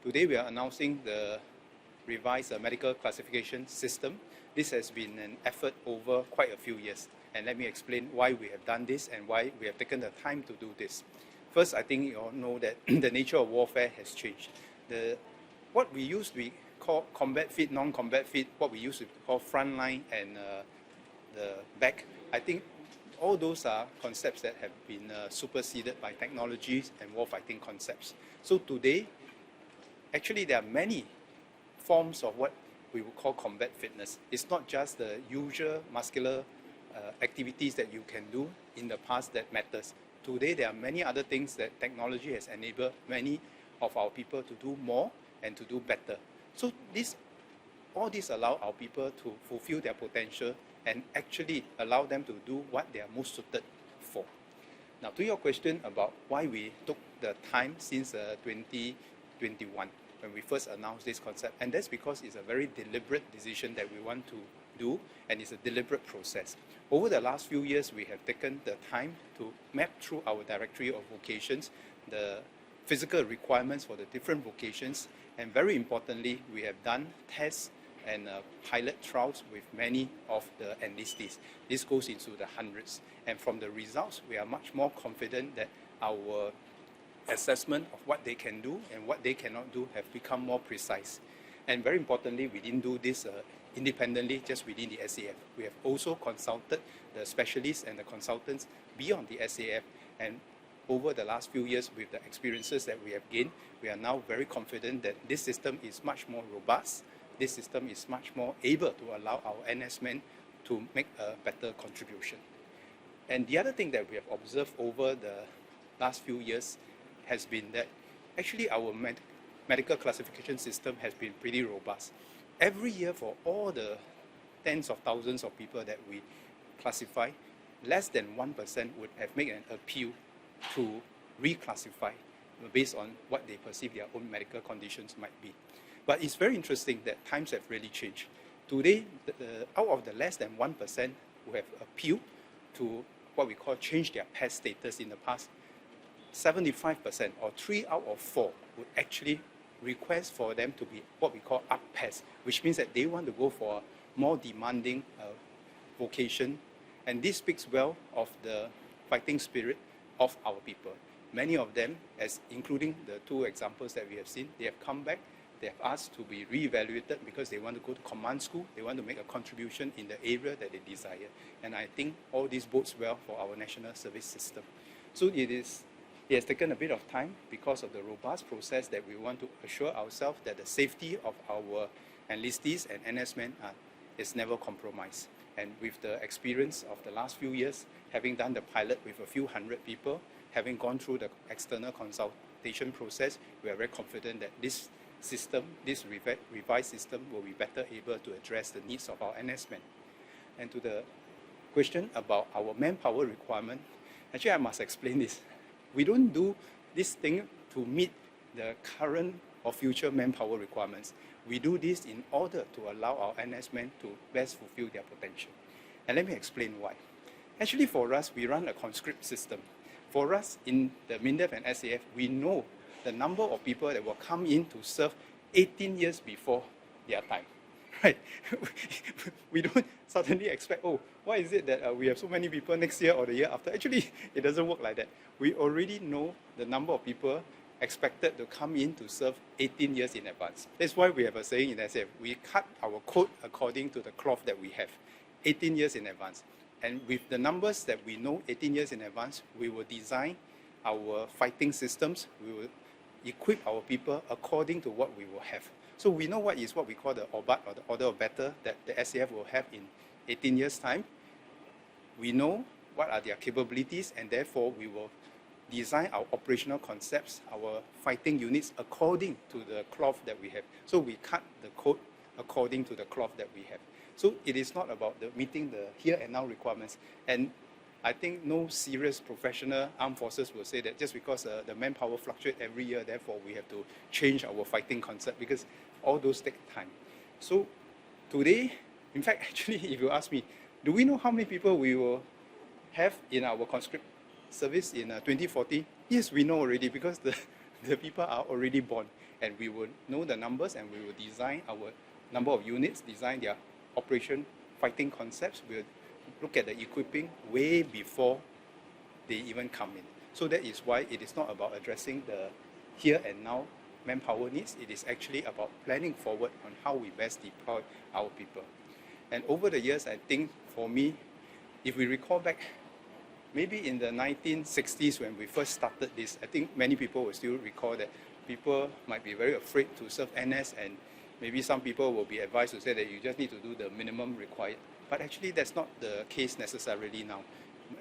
Today we are announcing the revised medical classification system. This has been an effort over quite a few years, and let me explain why we have done this and why we have taken the time to do this. First, I think you all know that the nature of warfare has changed. What we used to call combat fit, non-combat fit, what we used to call front line and the back, I think all those are concepts that have been superseded by technologies and warfighting concepts. So today, actually there are many forms of what we would call combat fitness. It's not just the usual muscular activities that you can do in the past that matters. Today there are many other things that technology has enabled many of our people to do more and to do better. So all this allow our people to fulfill their potential and actually allow them to do what they are most suited for. Now, to your question about why we took the time since 2021 when we first announced this concept, and that's because it's a very deliberate decision that we want to do, and it's a deliberate process. Over the last few years, we have taken the time to map through our directory of vocations, the physical requirements for the different vocations, and very importantly, we have done tests and pilot trials with many of the enlistees. This goes into the hundreds. And from the results, we are much more confident that our assessment of what they can do and what they cannot do have become more precise. And very importantly, we didn't do this independently just within the SAF. We have also consulted the specialists and the consultants beyond the SAF, and over the last few years with the experiences that we have gained, we are now very confident that this system is much more robust. This system is much more able to allow our NS men to make a better contribution. And the other thing that we have observed over the last few years has been that actually our medical classification system has been pretty robust. Every year for all the tens of thousands of people that we classify, less than 1% would have made an appeal to reclassify based on what they perceive their own medical conditions might be. But it's very interesting that times have really changed. Today, out of the less than 1% who have appealed to what we call change their PES status in the past, 75% or 3 out of 4 would actually request for them to be what we call up PES, which means that they want to go for a more demanding vocation. And this speaks well of the fighting spirit of our people. Many of them, including the 2 examples that we have seen, they have come back. They have asked to be re-evaluated because they want to go to command school. They want to make a contribution in the area that they desire. And I think all this bodes well for our national service system. So it has taken a bit of time because of the robust process that we want to assure ourselves that the safety of our enlistees and NS men is never compromised. And with the experience of the last few years, having done the pilot with a few hundred people, having gone through the external consultation process, we are very confident that this system, this revised system, will be better able to address the needs of our NS men. And to the question about our manpower requirement, actually I must explain this. We don't do this thing to meet the current or future manpower requirements. We do this in order to allow our NS men to best fulfill their potential. And let me explain why. Actually for us, we run a conscript system. For us in the MINDEF and SAF, we know the number of people that will come in to serve 18 years before their time, right? We don't suddenly expect, oh, why is it that we have so many people next year or the year after? Actually, it doesn't work like that. We already know the number of people expected to come in to serve 18 years in advance. That's why we have a saying in SF, we cut our coat according to the cloth that we have, 18 years in advance. And with the numbers that we know 18 years in advance, we will design our fighting systems, we will equip our people according to what we will have. So we know what is what we call the OBAT, or the Order of Battle, that the SAF will have in 18 years' time. We know what are their capabilities, and therefore we will design our operational concepts, our fighting units according to the cloth that we have. So we cut the code according to the cloth that we have. So it is not about meeting the here and now requirements. And I think no serious professional armed forces will say that just because the manpower fluctuates every year, therefore we have to change our fighting concept, because all those take time. So today, in fact, actually, if you ask me, do we know how many people we will have in our conscript service in 2040? Yes, we know already, because the people are already born. and we will know the numbers, and we will design our number of units, design their operation fighting concepts. We'll look at the equipping way before they even come in. So that is why it is not about addressing the here and now manpower needs. It is actually about planning forward on how we best deploy our people. And over the years, I think for me, if we recall back, maybe in the 1960s when we first started this, I think many people will still recall that people might be very afraid to serve NS, and maybe some people will be advised to say that you just need to do the minimum required. But actually that's not the case necessarily now.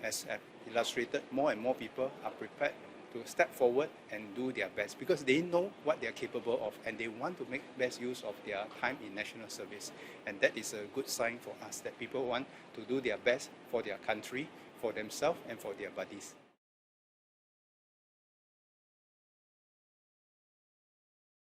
As I've illustrated, more and more people are prepared to step forward and do their best because they know what they are capable of, and they want to make best use of their time in national service. And that is a good sign for us that people want to do their best for their country, for themselves and for their buddies.